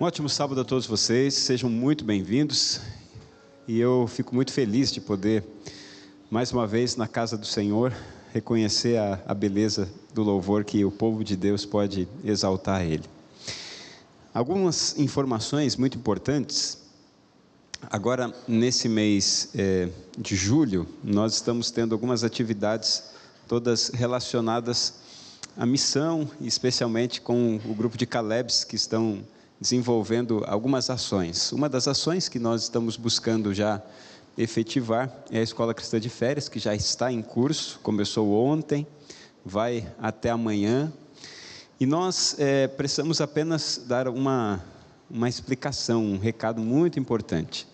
Um ótimo sábado a todos vocês, sejam muito bem-vindos. E eu fico muito feliz de poder, mais uma vez, na casa do Senhor, reconhecer a beleza do louvor que o povo de Deus pode exaltar a Ele. Algumas informações muito importantes. Agora, nesse mês de julho, nós estamos tendo algumas atividades, todas relacionadas à missão, especialmente com o grupo de Calebs, que estão desenvolvendo algumas ações. Uma das ações que nós estamos buscando já efetivar é a Escola Cristã de Férias, que já está em curso, começou ontem, vai até amanhã. E nós precisamos apenas dar uma explicação, um recado muito importante.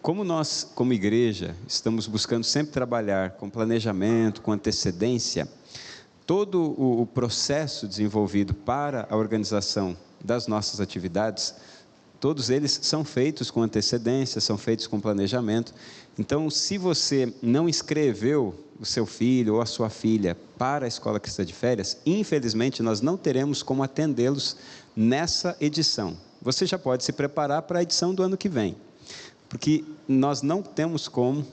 Como nós, como igreja, estamos buscando sempre trabalhar com planejamento, com antecedência, todo o processo desenvolvido para a organização das nossas atividades, todos eles são feitos com antecedência, são feitos com planejamento. Então, se você não inscreveu o seu filho ou a sua filha para a Escola Cristã de Férias, infelizmente nós não teremos como atendê-los nessa edição. Você já pode se preparar para a edição do ano que vem, porque nós não temos como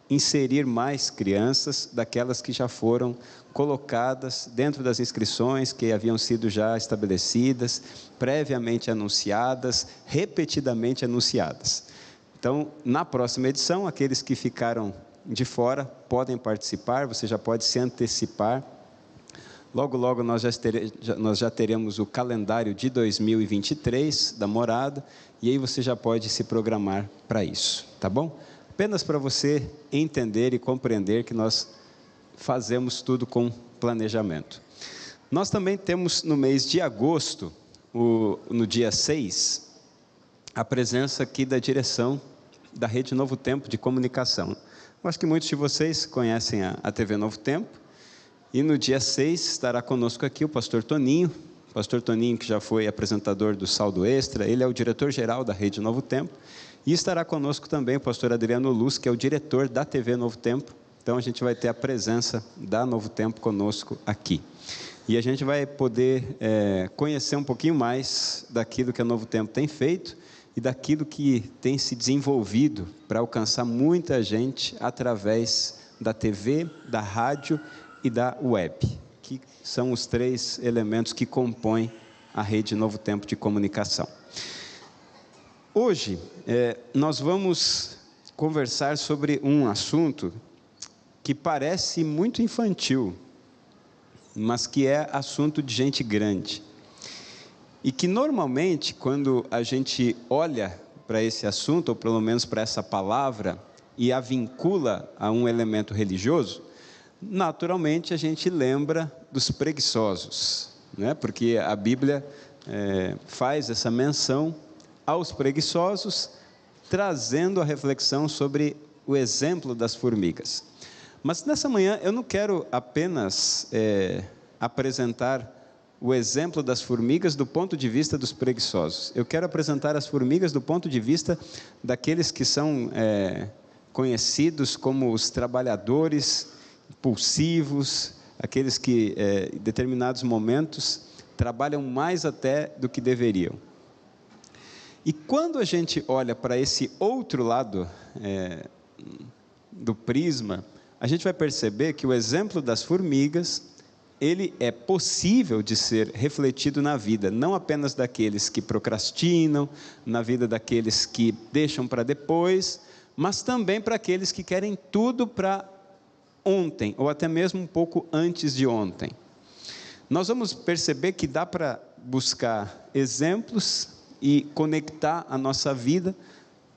inserir mais crianças daquelas que já foram colocadas dentro das inscrições que haviam sido já estabelecidas, previamente anunciadas, repetidamente anunciadas. Então, na próxima edição, aqueles que ficaram de fora podem participar, você já pode se antecipar. Logo, logo nós já teremos o calendário de 2023 da morada, e aí você já pode se programar para isso, tá bom? Apenas para você entender e compreender que nós fazemos tudo com planejamento. Nós também temos no mês de agosto, no dia 6, a presença aqui da direção da Rede Novo Tempo de Comunicação. Eu acho que muitos de vocês conhecem a TV Novo Tempo, e no dia 6 estará conosco aqui o pastor Toninho, que já foi apresentador do Saldo Extra, ele é o diretor-geral da Rede Novo Tempo, e estará conosco também o pastor Adriano Luz, que é o diretor da TV Novo Tempo. Então a gente vai ter a presença da Novo Tempo conosco aqui. E a gente vai poder conhecer um pouquinho mais daquilo que a Novo Tempo tem feito e daquilo que tem se desenvolvido para alcançar muita gente através da TV, da rádio e da web, que são os três elementos que compõem a Rede Novo Tempo de Comunicação. Hoje, nós vamos conversar sobre um assunto que parece muito infantil, mas que é assunto de gente grande. E que normalmente, quando a gente olha para esse assunto, ou pelo menos para essa palavra, e a vincula a um elemento religioso, naturalmente a gente lembra dos preguiçosos, né? Porque a Bíblia faz essa menção aos preguiçosos, trazendo a reflexão sobre o exemplo das formigas. Mas nessa manhã eu não quero apenas apresentar o exemplo das formigas do ponto de vista dos preguiçosos. Eu quero apresentar as formigas do ponto de vista daqueles que são conhecidos como os trabalhadores impulsivos, aqueles que em determinados momentos trabalham mais até do que deveriam. E quando a gente olha para esse outro lado do prisma, a gente vai perceber que o exemplo das formigas, ele é possível de ser refletido na vida, não apenas daqueles que procrastinam, na vida daqueles que deixam para depois, mas também para aqueles que querem tudo para ontem, ou até mesmo um pouco antes de ontem. Nós vamos perceber que dá para buscar exemplos e conectar a nossa vida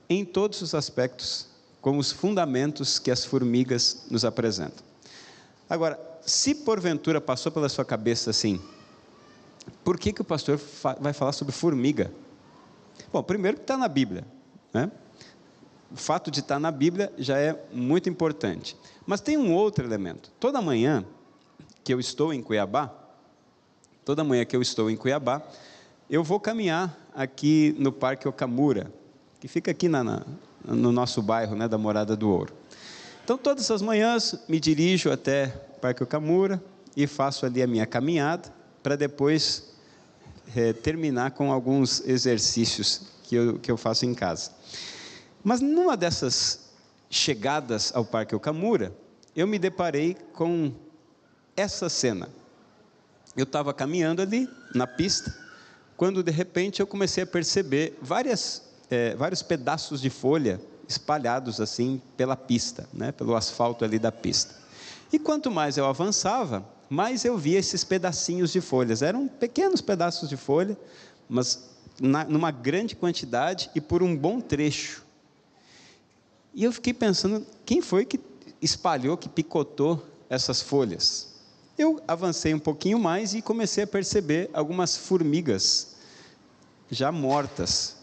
em todos os aspectos, com os fundamentos que as formigas nos apresentam. Agora, se porventura passou pela sua cabeça assim, por que o pastor vai falar sobre formiga? Bom, primeiro que está na Bíblia, né? O fato de estar na Bíblia já é muito importante. Mas tem um outro elemento. Toda manhã que eu estou em Cuiabá, eu vou caminhar aqui no Parque Okamura, que fica aqui no nosso bairro, né, da Morada do Ouro. Então, todas as manhãs me dirijo até o Parque Okamura e faço ali a minha caminhada, para depois terminar com alguns exercícios que eu faço em casa. Mas numa dessas chegadas ao Parque Okamura, eu me deparei com essa cena. Eu estava caminhando ali na pista, quando de repente eu comecei a perceber vários pedaços de folha espalhados assim pela pista, né, pelo asfalto ali da pista. E quanto mais eu avançava, mais eu via esses pedacinhos de folhas. Eram pequenos pedaços de folha, mas numa grande quantidade e por um bom trecho. E eu fiquei pensando, quem foi que espalhou, que picotou essas folhas? Eu avancei um pouquinho mais e comecei a perceber algumas formigas já mortas.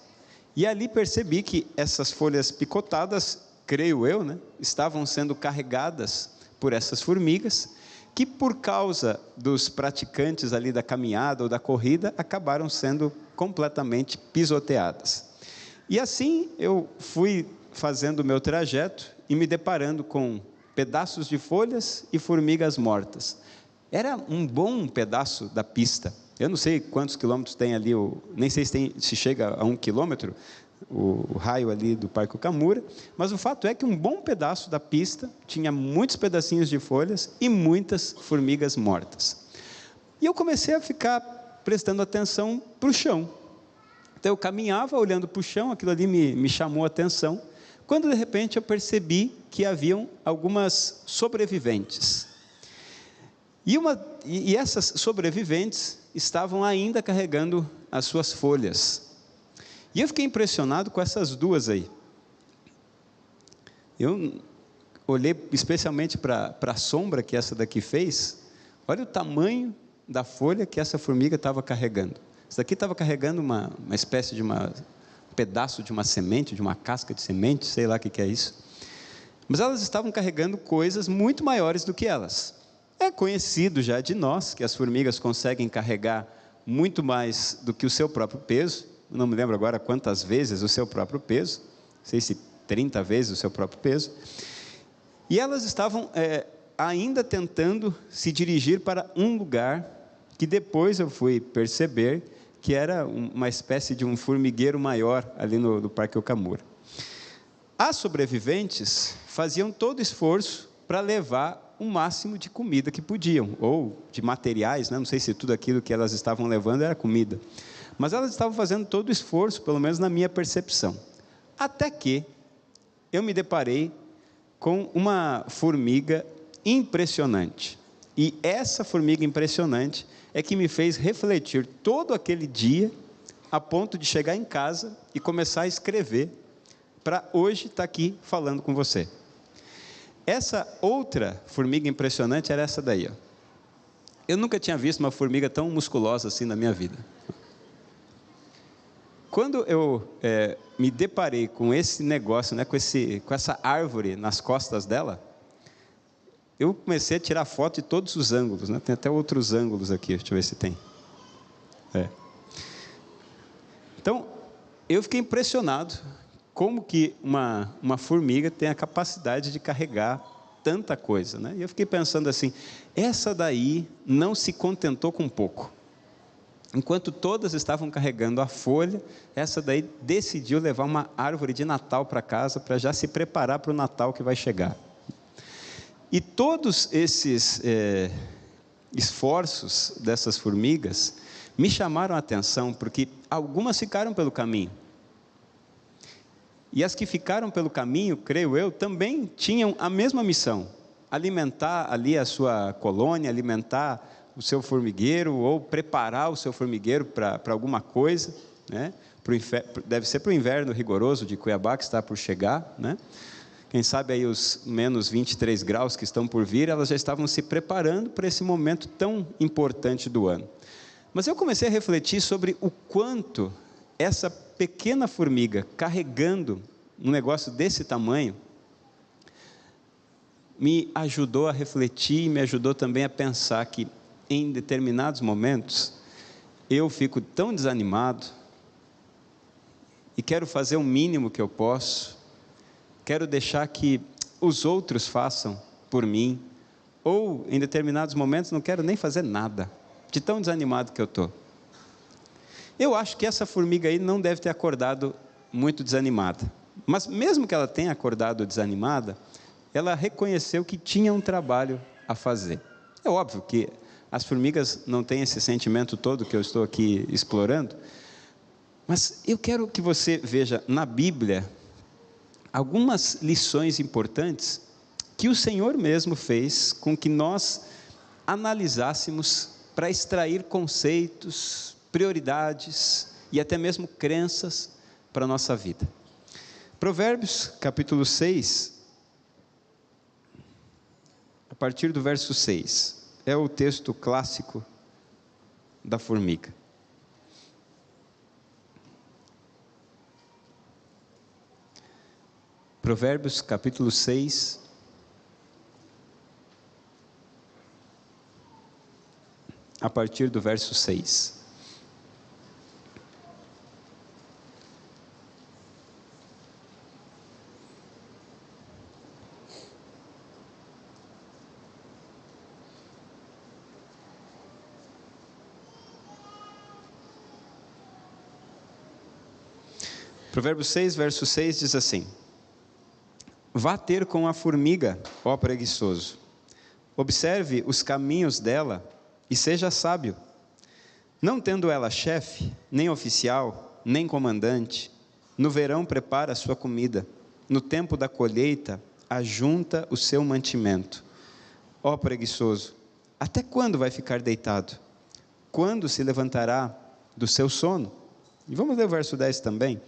E ali percebi que essas folhas picotadas, creio eu, né, estavam sendo carregadas por essas formigas, que por causa dos praticantes ali da caminhada ou da corrida, acabaram sendo completamente pisoteadas. E assim eu fui fazendo o meu trajeto e me deparando com pedaços de folhas e formigas mortas. Era um bom pedaço da pista. Eu não sei quantos quilômetros tem ali, nem sei se chega a 1 quilômetro, o raio ali do Parque Okamura, mas o fato é que um bom pedaço da pista tinha muitos pedacinhos de folhas e muitas formigas mortas. E eu comecei a ficar prestando atenção para o chão. Então eu caminhava olhando para o chão, aquilo ali me chamou a atenção, quando de repente eu percebi que haviam algumas sobreviventes. E essas sobreviventes estavam ainda carregando as suas folhas. E eu fiquei impressionado com essas duas aí. Eu olhei especialmente para a sombra que essa daqui fez. Olha o tamanho da folha que essa formiga estava carregando. Essa daqui estava carregando uma espécie de um pedaço de uma semente, de uma casca de semente, sei lá o que é isso. Mas elas estavam carregando coisas muito maiores do que elas. É conhecido já de nós que as formigas conseguem carregar muito mais do que o seu próprio peso. Não me lembro agora quantas vezes o seu próprio peso. Não sei se 30 vezes o seu próprio peso. E elas estavam ainda tentando se dirigir para um lugar que depois eu fui perceber que era uma espécie de um formigueiro maior ali no Parque Okamura. As sobreviventes faziam todo esforço para levar o máximo de comida que podiam, ou de materiais, né? Não sei se tudo aquilo que elas estavam levando era comida, mas elas estavam fazendo todo o esforço, pelo menos na minha percepção, até que eu me deparei com uma formiga impressionante, e essa formiga impressionante é que me fez refletir todo aquele dia, a ponto de chegar em casa e começar a escrever, para hoje estar aqui falando com você. Essa outra formiga impressionante era essa daí, ó. Eu nunca tinha visto uma formiga tão musculosa assim na minha vida. Quando eu me deparei com esse negócio, né, com essa árvore nas costas dela, eu comecei a tirar foto de todos os ângulos, né? Tem até outros ângulos aqui, deixa eu ver se tem. Então, eu fiquei impressionado como que uma formiga tem a capacidade de carregar tanta coisa, né? E eu fiquei pensando assim, essa daí não se contentou com pouco. Enquanto todas estavam carregando a folha, essa daí decidiu levar uma árvore de Natal para casa, para já se preparar para o Natal que vai chegar. E todos esses esforços dessas formigas me chamaram a atenção, porque algumas ficaram pelo caminho. E as que ficaram pelo caminho, creio eu, também tinham a mesma missão: alimentar ali a sua colônia, alimentar o seu formigueiro, ou preparar o seu formigueiro para alguma coisa, né? Deve ser para o inverno rigoroso de Cuiabá que está por chegar, né? Quem sabe aí os menos 23 graus que estão por vir, elas já estavam se preparando para esse momento tão importante do ano. Mas eu comecei a refletir sobre o quanto essa pequena formiga carregando um negócio desse tamanho me ajudou a refletir e me ajudou também a pensar que em determinados momentos eu fico tão desanimado e quero fazer o mínimo que eu posso, quero deixar que os outros façam por mim, ou em determinados momentos não quero nem fazer nada, de tão desanimado que eu estou. Eu acho que essa formiga aí não deve ter acordado muito desanimada. Mas mesmo que ela tenha acordado desanimada, ela reconheceu que tinha um trabalho a fazer. É óbvio que as formigas não têm esse sentimento todo que eu estou aqui explorando, mas eu quero que você veja na Bíblia algumas lições importantes que o Senhor mesmo fez com que nós analisássemos para extrair conceitos, prioridades e até mesmo crenças para a nossa vida. Provérbios capítulo 6, a partir do verso 6, é o texto clássico da formiga. Provérbios capítulo 6, a partir do verso 6. Provérbios 6, verso 6 diz assim: Vá ter com a formiga, ó preguiçoso, observe os caminhos dela e seja sábio. Não tendo ela chefe, nem oficial, nem comandante, no verão prepara a sua comida, no tempo da colheita ajunta o seu mantimento. Ó preguiçoso, até quando vai ficar deitado? Quando se levantará do seu sono? E vamos ler o verso 10 também.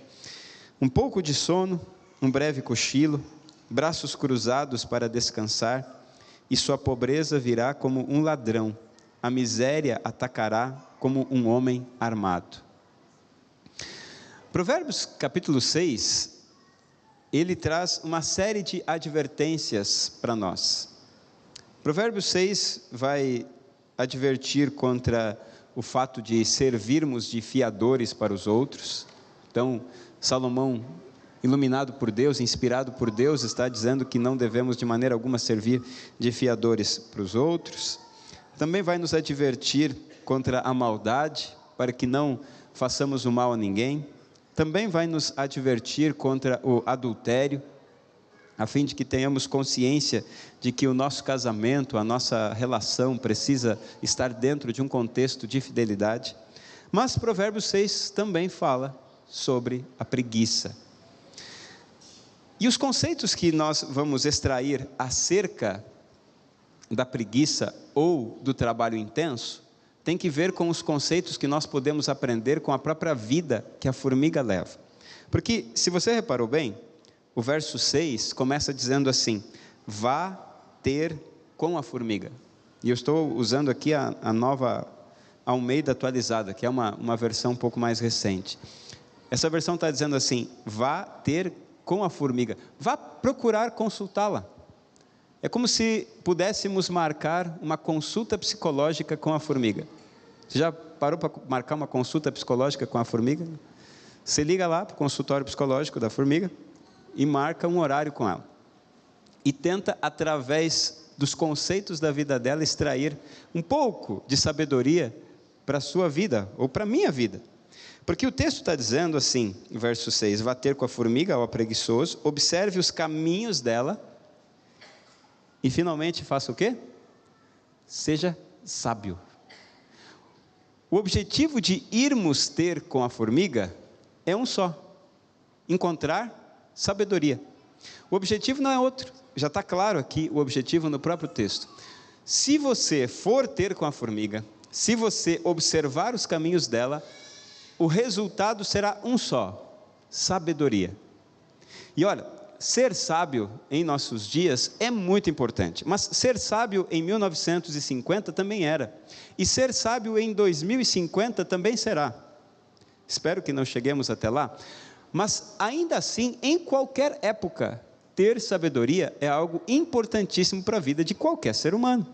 Um pouco de sono, um breve cochilo, braços cruzados para descansar, e sua pobreza virá como um ladrão, a miséria atacará como um homem armado. Provérbios capítulo 6, ele traz uma série de advertências para nós. Provérbios 6 vai advertir contra o fato de servirmos de fiadores para os outros. Então, Salomão, iluminado por Deus, inspirado por Deus, está dizendo que não devemos de maneira alguma servir de fiadores para os outros. Também vai nos advertir contra a maldade, para que não façamos o mal a ninguém. Também vai nos advertir contra o adultério, a fim de que tenhamos consciência de que o nosso casamento, a nossa relação precisa estar dentro de um contexto de fidelidade. Mas Provérbios 6 também fala sobre a preguiça. E os conceitos que nós vamos extrair acerca da preguiça ou do trabalho intenso, tem que ver com os conceitos que nós podemos aprender com a própria vida que a formiga leva. Porque, se você reparou bem, o verso 6 começa dizendo assim: vá ter com a formiga. E eu estou usando aqui a nova Almeida atualizada, que é uma versão um pouco mais recente. Essa versão está dizendo assim: vá ter com a formiga, vá procurar consultá-la. É como se pudéssemos marcar uma consulta psicológica com a formiga. Você já parou para marcar uma consulta psicológica com a formiga? Você liga lá para o consultório psicológico da formiga e marca um horário com ela. E tenta, através dos conceitos da vida dela, extrair um pouco de sabedoria para a sua vida, ou para a minha vida. Porque o texto está dizendo assim, verso 6, vá ter com a formiga, ó preguiçoso, observe os caminhos dela, e finalmente faça o quê? Seja sábio. O objetivo de irmos ter com a formiga é um só: encontrar sabedoria. O objetivo não é outro, já está claro aqui o objetivo no próprio texto. Se você for ter com a formiga, se você observar os caminhos dela, o resultado será um só: sabedoria. E olha, ser sábio em nossos dias é muito importante, mas ser sábio em 1950 também era, e ser sábio em 2050 também será. Espero que não cheguemos até lá, mas ainda assim, em qualquer época, ter sabedoria é algo importantíssimo para a vida de qualquer ser humano.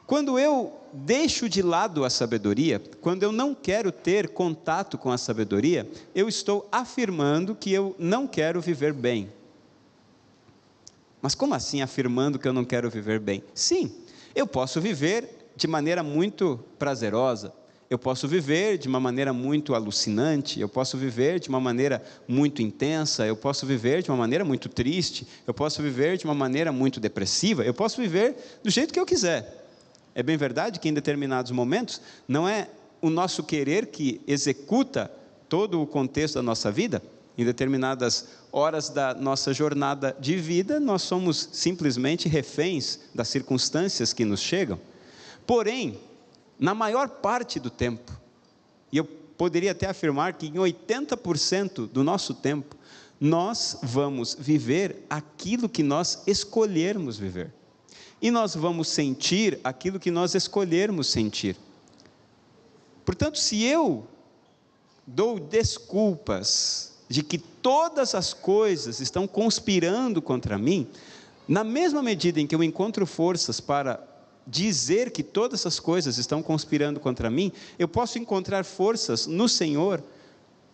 Quando eu deixo de lado a sabedoria, quando eu não quero ter contato com a sabedoria, eu estou afirmando que eu não quero viver bem. Mas como assim afirmando que eu não quero viver bem? Sim, eu posso viver de maneira muito prazerosa, Eu posso viver de uma maneira muito alucinante, eu posso viver de uma maneira muito intensa, eu posso viver de uma maneira muito triste, eu posso viver de uma maneira muito depressiva, eu posso viver do jeito que eu quiser. É bem verdade que em determinados momentos, não é o nosso querer que executa todo o contexto da nossa vida. Em determinadas horas da nossa jornada de vida, nós somos simplesmente reféns das circunstâncias que nos chegam. Porém, na maior parte do tempo, e eu poderia até afirmar que em 80% do nosso tempo, nós vamos viver aquilo que nós escolhermos viver. E nós vamos sentir aquilo que nós escolhermos sentir. Portanto, se eu dou desculpas de que todas as coisas estão conspirando contra mim, na mesma medida em que eu encontro forças para dizer que todas essas coisas estão conspirando contra mim, eu posso encontrar forças no Senhor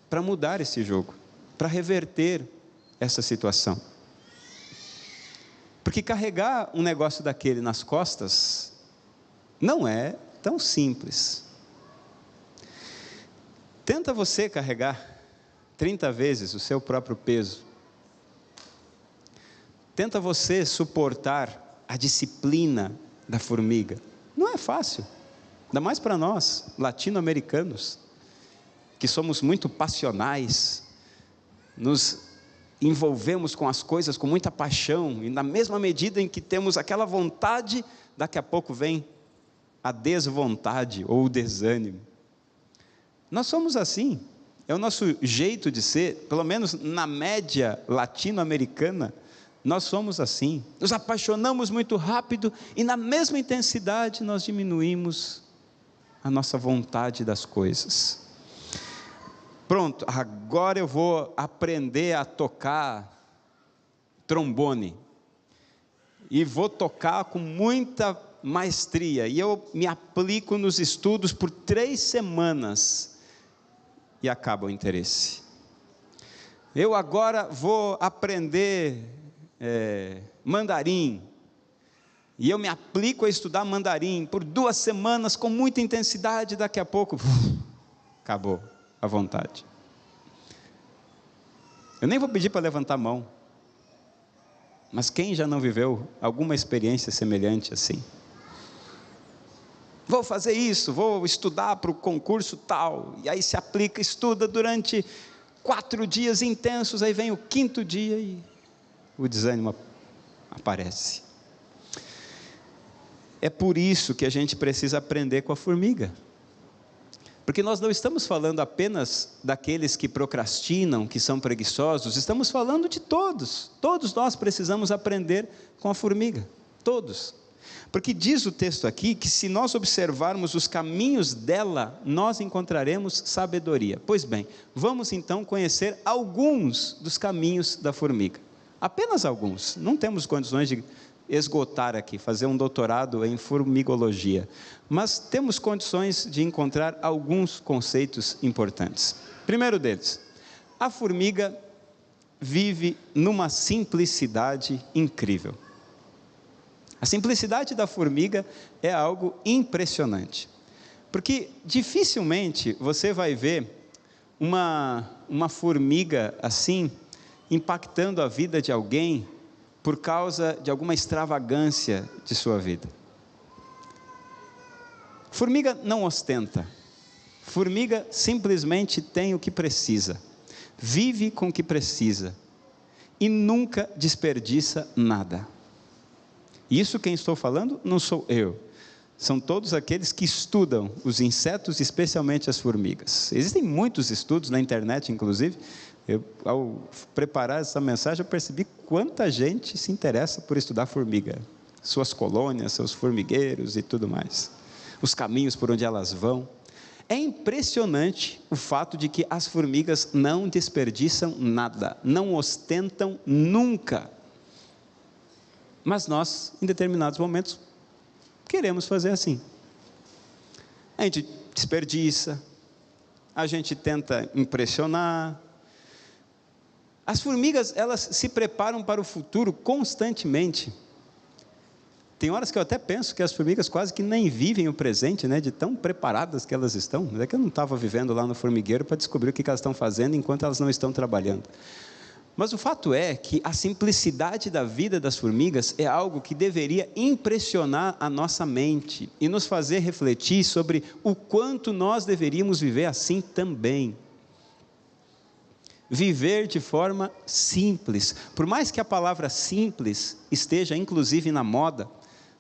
para mudar esse jogo, para reverter essa situação. Porque carregar um negócio daquele nas costas não é tão simples. Tenta você carregar 30 vezes o seu próprio peso. Tenta você suportar a disciplina da formiga. Não é fácil, ainda mais para nós, latino-americanos, que somos muito passionais, nos envolvemos com as coisas com muita paixão, e na mesma medida em que temos aquela vontade, daqui a pouco vem a desvontade ou o desânimo. Nós somos assim, é o nosso jeito de ser, pelo menos na média latino-americana, nós somos assim, nos apaixonamos muito rápido e na mesma intensidade nós diminuímos a nossa vontade das coisas. Pronto, agora eu vou aprender a tocar trombone e vou tocar com muita maestria e eu me aplico nos estudos por 3 semanas e acaba o interesse. Eu agora vou aprender mandarim, e eu me aplico a estudar mandarim por 2 semanas com muita intensidade, daqui a pouco, acabou a vontade. Eu nem vou pedir para levantar a mão, mas quem já não viveu alguma experiência semelhante assim? Vou fazer isso, vou estudar para o concurso tal, e aí se aplica, estuda durante 4 dias intensos, aí vem o 5º dia e o desânimo aparece. É por isso que a gente precisa aprender com a formiga, porque nós não estamos falando apenas daqueles que procrastinam, que são preguiçosos, estamos falando de todos nós precisamos aprender com a formiga, todos, porque diz o texto aqui, que se nós observarmos os caminhos dela, nós encontraremos sabedoria. Pois bem, vamos então conhecer alguns dos caminhos da formiga. Apenas alguns, não temos condições de esgotar aqui, fazer um doutorado em formigologia, mas temos condições de encontrar alguns conceitos importantes. Primeiro deles, a formiga vive numa simplicidade incrível. A simplicidade da formiga é algo impressionante, porque dificilmente você vai ver uma formiga assim, impactando a vida de alguém por causa de alguma extravagância de sua vida. Formiga não ostenta, formiga simplesmente tem o que precisa, vive com o que precisa e nunca desperdiça nada. Isso quem estou falando não sou eu, são todos aqueles que estudam os insetos, especialmente as formigas. Existem muitos estudos na internet, inclusive. Ao preparar essa mensagem, eu percebi quanta gente se interessa por estudar formiga, suas colônias, seus formigueiros e tudo mais, os caminhos por onde elas vão. É impressionante o fato de que as formigas não desperdiçam nada, não ostentam nunca. Mas nós, em determinados momentos, queremos fazer assim. A gente desperdiça, a gente tenta impressionar. As formigas, elas se preparam para o futuro constantemente. Tem horas que eu até penso que as formigas quase que nem vivem o presente, né, de tão preparadas que elas estão. Mas é que eu não estava vivendo lá no formigueiro para descobrir o que elas estão fazendo enquanto elas não estão trabalhando. Mas o fato é que a simplicidade da vida das formigas é algo que deveria impressionar a nossa mente e nos fazer refletir sobre o quanto nós deveríamos viver assim também. Viver de forma simples. Por mais que a palavra simples esteja inclusive na moda,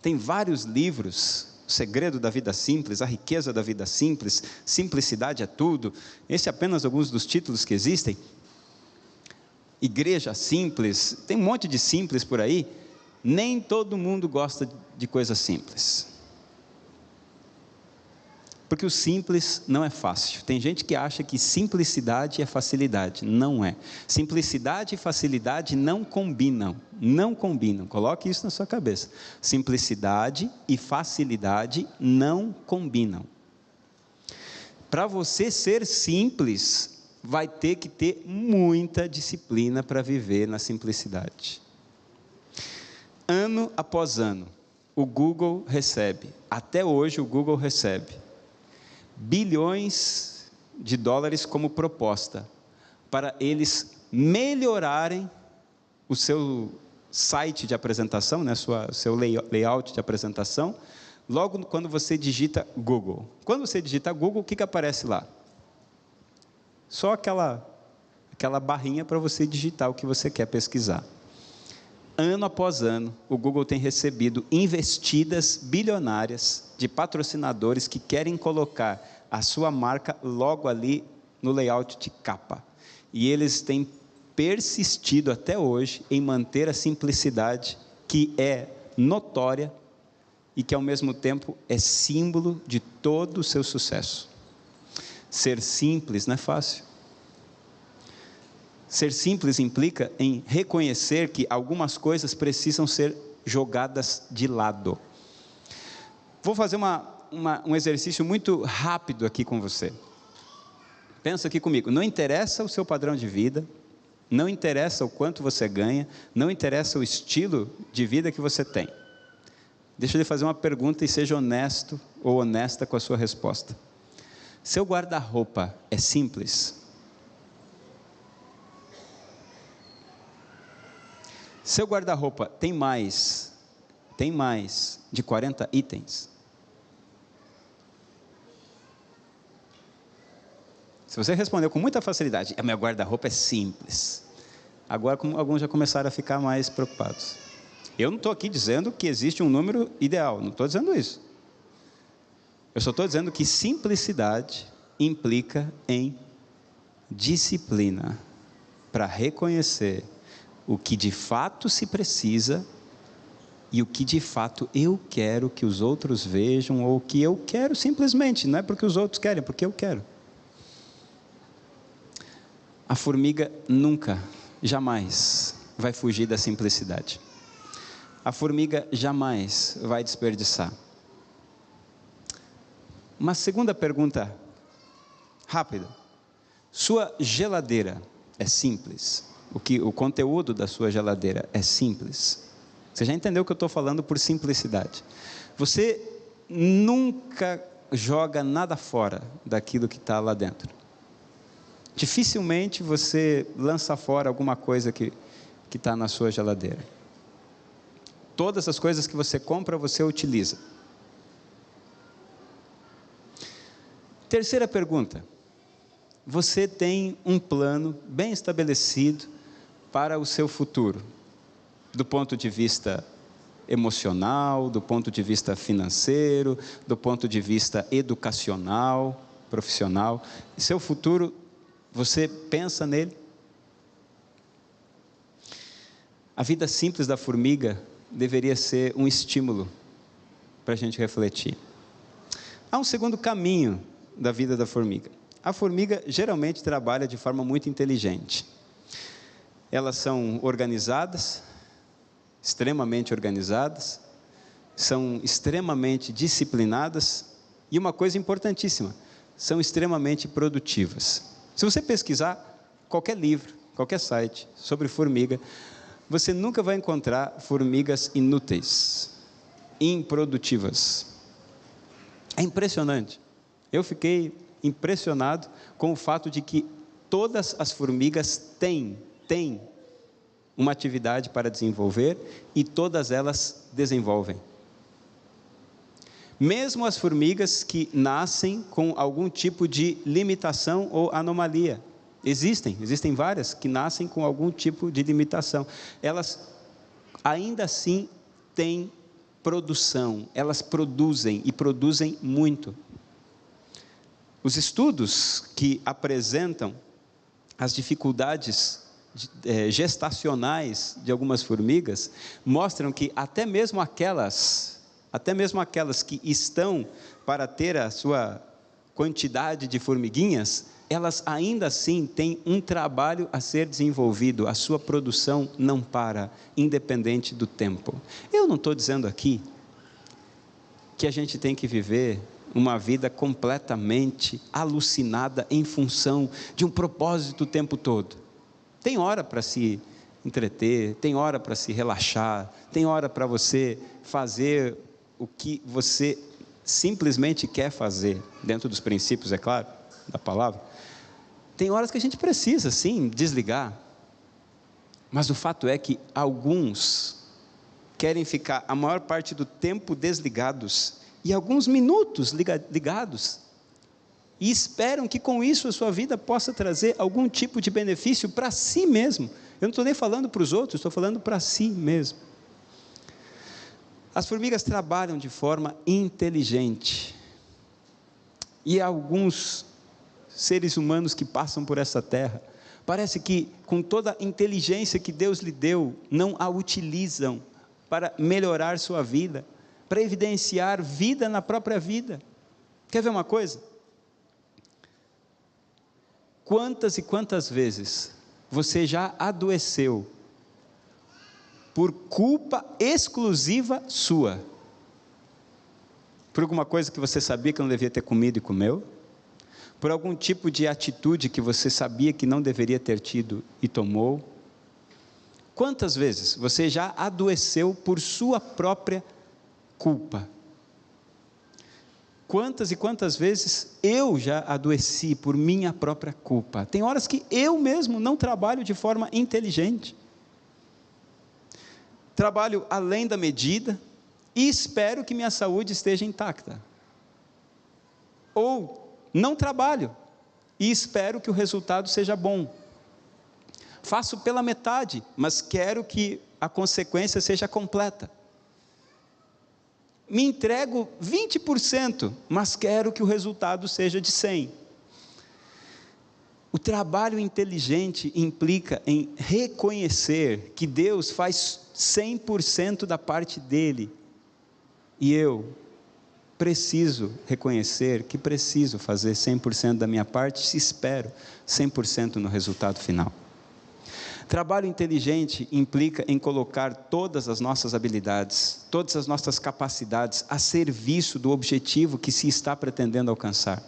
tem vários livros, O Segredo da Vida Simples, A Riqueza da Vida Simples, Simplicidade é Tudo. Esse é apenas alguns dos títulos que existem. Igreja Simples, tem um monte de simples por aí. Nem todo mundo gosta de coisas simples. Porque o simples não é fácil. Tem gente que acha que simplicidade é facilidade. Não é. Simplicidade e facilidade não combinam. Não combinam. Coloque isso na sua cabeça. Simplicidade e facilidade não combinam. Para você ser simples, vai ter que ter muita disciplina para viver na simplicidade. Ano após ano, o Google recebe, até hoje o Google recebe, bilhões de dólares como proposta, para eles melhorarem o seu site de apresentação, né, seu layout de apresentação, logo quando você digita Google. Quando você digita Google, o que aparece lá? Só aquela barrinha para você digitar o que você quer pesquisar. Ano após ano, o Google tem recebido investidas bilionárias de patrocinadores que querem colocar a sua marca logo ali no layout de capa. E eles têm persistido até hoje em manter a simplicidade que é notória e que ao mesmo tempo é símbolo de todo o seu sucesso. Ser simples não é fácil. Ser simples implica em reconhecer que algumas coisas precisam ser jogadas de lado. Vou fazer um exercício muito rápido aqui com você. Pensa aqui comigo. Não interessa o seu padrão de vida, não interessa o quanto você ganha, não interessa o estilo de vida que você tem. Deixa eu lhe fazer uma pergunta e seja honesto ou honesta com a sua resposta. Seu guarda-roupa é simples? Seu guarda-roupa tem mais de 40 itens? Se você respondeu com muita facilidade, meu guarda-roupa é simples. Agora alguns já começaram a ficar mais preocupados. Eu não estou aqui dizendo que existe um número ideal, não estou dizendo isso. Eu só estou dizendo que simplicidade implica em disciplina para reconhecer o que de fato se precisa e o que de fato eu quero que os outros vejam, ou o que eu quero simplesmente, não é porque os outros querem, é porque eu quero. A formiga nunca, jamais vai fugir da simplicidade. A formiga jamais vai desperdiçar. Uma segunda pergunta rápida. Sua geladeira é simples? O conteúdo da sua geladeira é simples? Você já entendeu que eu estou falando por simplicidade. Você nunca joga nada fora daquilo que está lá dentro. Dificilmente você lança fora alguma coisa que está na sua geladeira. Todas as coisas que você compra, você utiliza. Terceira pergunta. Você tem um plano bem estabelecido para o seu futuro, do ponto de vista emocional, do ponto de vista financeiro, do ponto de vista educacional, profissional. Seu futuro, você pensa nele? A vida simples da formiga deveria ser um estímulo para a gente refletir. Há um segundo caminho da vida da formiga. A formiga geralmente trabalha de forma muito inteligente. Elas são organizadas, extremamente organizadas, são extremamente disciplinadas e uma coisa importantíssima, são extremamente produtivas. Se você pesquisar qualquer livro, qualquer site sobre formiga, você nunca vai encontrar formigas inúteis. improdutivas. É impressionante. Eu fiquei impressionado com o fato de que todas as formigas têm uma atividade para desenvolver e todas elas desenvolvem. Mesmo as formigas que nascem com algum tipo de limitação ou anomalia. Existem várias que nascem com algum tipo de limitação. Elas ainda assim têm produção, elas produzem e produzem muito. Os estudos que apresentam as dificuldades gestacionais de algumas formigas mostram que até mesmo aquelas que estão para ter a sua quantidade de formiguinhas, elas ainda assim têm um trabalho a ser desenvolvido, a sua produção não para, independente do tempo. Eu não estou dizendo aqui que a gente tem que viver uma vida completamente alucinada em função de um propósito o tempo todo. Tem hora para se entreter, tem hora para se relaxar, tem hora para você fazer o que você simplesmente quer fazer, dentro dos princípios, é claro, da palavra. Tem horas que a gente precisa, sim, desligar. Mas o fato é que alguns querem ficar a maior parte do tempo desligados e alguns minutos ligados e esperam que com isso a sua vida possa trazer algum tipo de benefício para si mesmo. Eu não estou nem falando para os outros, estou falando para si mesmo. As formigas trabalham de forma inteligente. E alguns seres humanos que passam por essa terra, parece que com toda a inteligência que Deus lhe deu, não a utilizam para melhorar sua vida, para evidenciar vida na própria vida. Quer ver uma coisa? Quantas e quantas vezes você já adoeceu por culpa exclusiva sua? Por alguma coisa que você sabia que não devia ter comido e comeu? Por algum tipo de atitude que você sabia que não deveria ter tido e tomou? Quantas vezes você já adoeceu por sua própria culpa? Quantas e quantas vezes eu já adoeci por minha própria culpa? Tem horas que eu mesmo não trabalho de forma inteligente. Trabalho além da medida e espero que minha saúde esteja intacta. Ou não trabalho e espero que o resultado seja bom. Faço pela metade, mas quero que a consequência seja completa. Me entrego 20%, mas quero que o resultado seja de 100%. O trabalho inteligente implica em reconhecer que Deus faz 100% da parte dele. E eu preciso reconhecer que preciso fazer 100% da minha parte, se espero 100% no resultado final. Trabalho inteligente implica em colocar todas as nossas habilidades, todas as nossas capacidades a serviço do objetivo que se está pretendendo alcançar.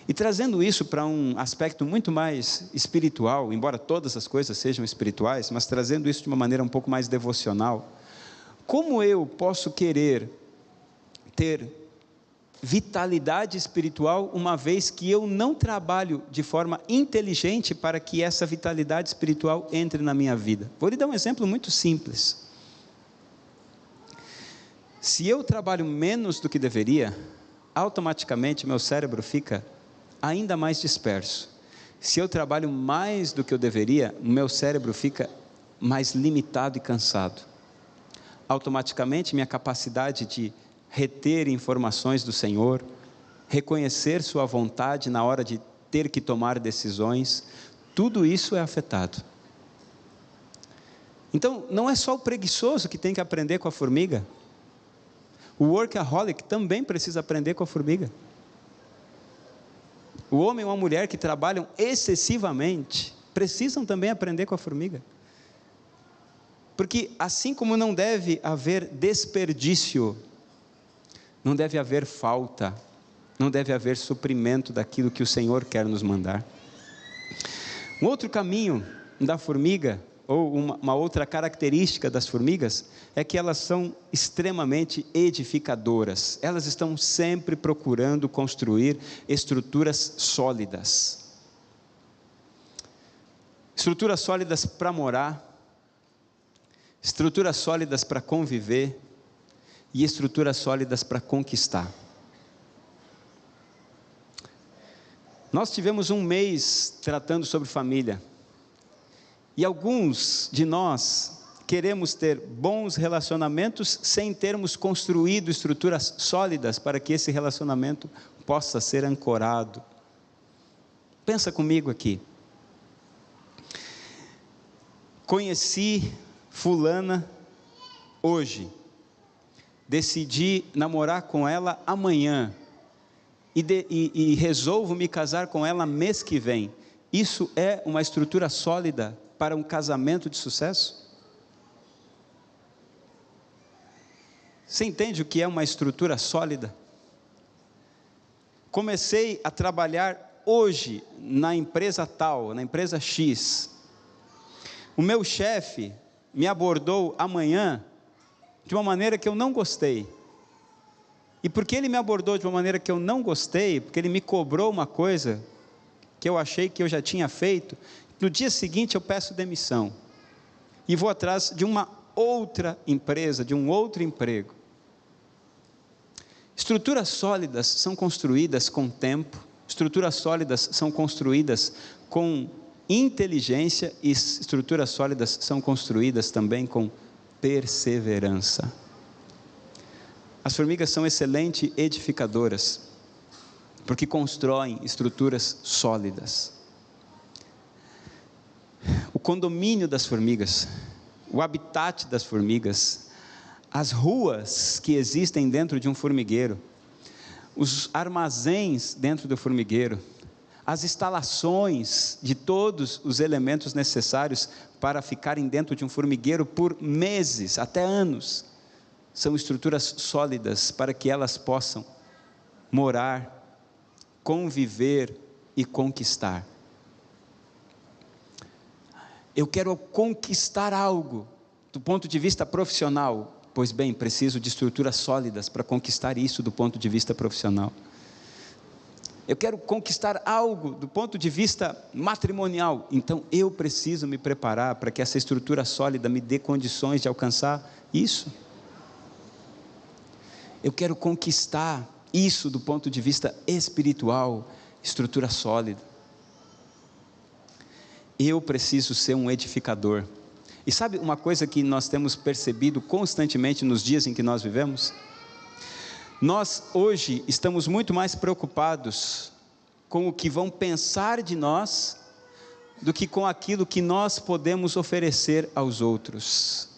E trazendo isso para um aspecto muito mais espiritual, embora todas as coisas sejam espirituais, mas trazendo isso de uma maneira um pouco mais devocional, como eu posso querer ter vitalidade espiritual, uma vez que eu não trabalho de forma inteligente para que essa vitalidade espiritual entre na minha vida? Vou lhe dar um exemplo muito simples. Se eu trabalho menos do que deveria, automaticamente meu cérebro fica ainda mais disperso. Se eu trabalho mais do que eu deveria, meu cérebro fica mais limitado e cansado. Automaticamente minha capacidade de reter informações do Senhor, reconhecer sua vontade na hora de ter que tomar decisões, tudo isso é afetado. Então, não é só o preguiçoso que tem que aprender com a formiga. O workaholic também precisa aprender com a formiga. O homem ou a mulher que trabalham excessivamente, precisam também aprender com a formiga. Porque assim como não deve haver desperdício, não deve haver falta, não deve haver suprimento daquilo que o Senhor quer nos mandar. Um outro caminho da formiga, ou uma outra característica das formigas, é que elas são extremamente edificadoras. Elas estão sempre procurando construir estruturas sólidas. Estruturas sólidas para morar, estruturas sólidas para conviver e estruturas sólidas para conquistar. Nós tivemos um mês tratando sobre família. E alguns de nós queremos ter bons relacionamentos sem termos construído estruturas sólidas para que esse relacionamento possa ser ancorado. Pensa comigo aqui. Conheci fulana hoje. Decidi namorar com ela amanhã. E resolvo me casar com ela mês que vem. Isso é uma estrutura sólida para um casamento de sucesso? Você entende o que é uma estrutura sólida? Comecei a trabalhar hoje na empresa tal, na empresa X. O meu chefe me abordou amanhã de uma maneira que eu não gostei. E porque ele me abordou de uma maneira que eu não gostei, porque ele me cobrou uma coisa que eu achei que eu já tinha feito, no dia seguinte eu peço demissão. E vou atrás de uma outra empresa, de um outro emprego. Estruturas sólidas são construídas com tempo, estruturas sólidas são construídas com inteligência e estruturas sólidas são construídas também com perseverança. As formigas são excelentes edificadoras, porque constroem estruturas sólidas. O condomínio das formigas, o habitat das formigas, as ruas que existem dentro de um formigueiro, os armazéns dentro do formigueiro, as instalações de todos os elementos necessários para ficarem dentro de um formigueiro por meses, até anos, são estruturas sólidas para que elas possam morar, conviver e conquistar. Eu quero conquistar algo do ponto de vista profissional. Pois bem, preciso de estruturas sólidas para conquistar isso do ponto de vista profissional. Eu quero conquistar algo do ponto de vista matrimonial. Então eu preciso me preparar para que essa estrutura sólida me dê condições de alcançar isso. Eu quero conquistar isso do ponto de vista espiritual, estrutura sólida. Eu preciso ser um edificador. E sabe uma coisa que nós temos percebido constantemente nos dias em que nós vivemos? Nós hoje estamos muito mais preocupados com o que vão pensar de nós do que com aquilo que nós podemos oferecer aos outros.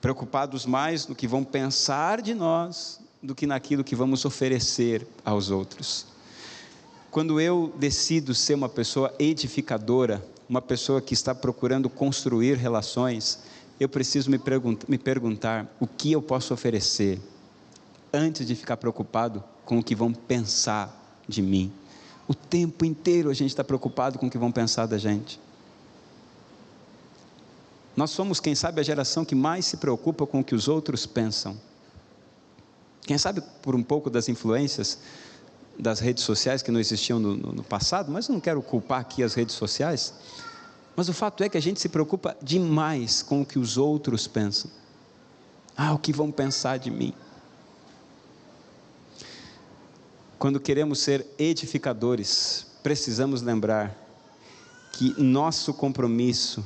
Preocupados mais no que vão pensar de nós do que naquilo que vamos oferecer aos outros. Quando eu decido ser uma pessoa edificadora, uma pessoa que está procurando construir relações, eu preciso me perguntar o que eu posso oferecer, antes de ficar preocupado com o que vão pensar de mim. O tempo inteiro a gente está preocupado com o que vão pensar da gente. Nós somos, quem sabe, a geração que mais se preocupa com o que os outros pensam. Quem sabe por um pouco das influências das redes sociais que não existiam no passado, mas eu não quero culpar aqui as redes sociais, mas o fato é que a gente se preocupa demais com o que os outros pensam. O que vão pensar de mim? Quando queremos ser edificadores, precisamos lembrar que nosso compromisso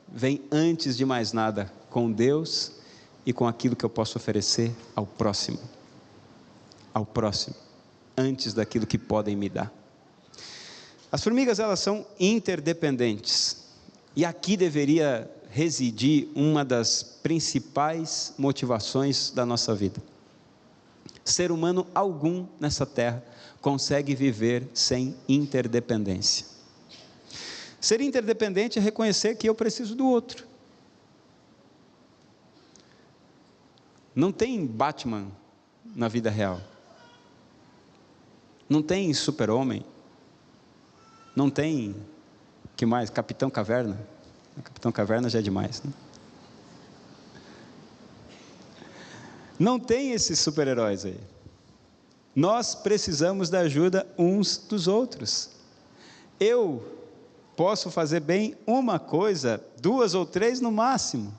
vem antes de mais nada com Deus e com aquilo que eu posso oferecer ao próximo, antes daquilo que podem me dar. As formigas, elas são interdependentes, e aqui deveria residir uma das principais motivações da nossa vida. Ser humano algum nessa terra consegue viver sem interdependência. Ser interdependente é reconhecer que eu preciso do outro. Não tem Batman na vida real. Não tem Super-Homem. Não tem, que mais? Capitão Caverna. O Capitão Caverna já é demais, né? Não tem esses super-heróis aí. Nós precisamos da ajuda uns dos outros. Eu posso fazer bem uma coisa, 2 ou 3 no máximo.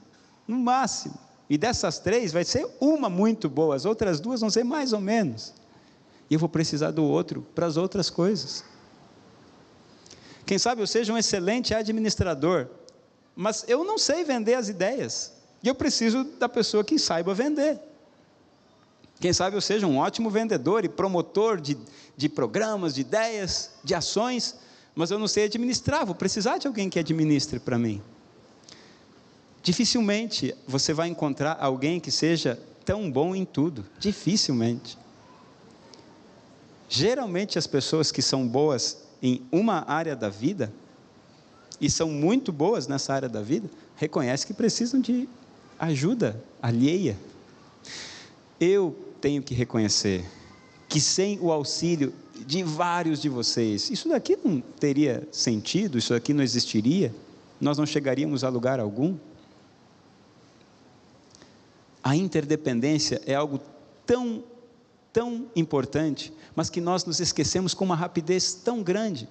No máximo. E dessas 3 vai ser uma muito boa, as outras 2 vão ser mais ou menos. E eu vou precisar do outro para as outras coisas. Quem sabe eu seja um excelente administrador, mas eu não sei vender as ideias. E eu preciso da pessoa que saiba vender. Quem sabe eu seja um ótimo vendedor e promotor de programas, de ideias, de ações, mas eu não sei administrar, vou precisar de alguém que administre para mim. Dificilmente você vai encontrar alguém que seja tão bom em tudo, dificilmente. Geralmente as pessoas que são boas em uma área da vida, e são muito boas nessa área da vida, reconhecem que precisam de ajuda alheia. Eu tenho que reconhecer que sem o auxílio de vários de vocês, isso daqui não teria sentido, isso daqui não existiria, nós não chegaríamos a lugar algum. A interdependência é algo tão importante, mas que nós nos esquecemos com uma rapidez tão grande,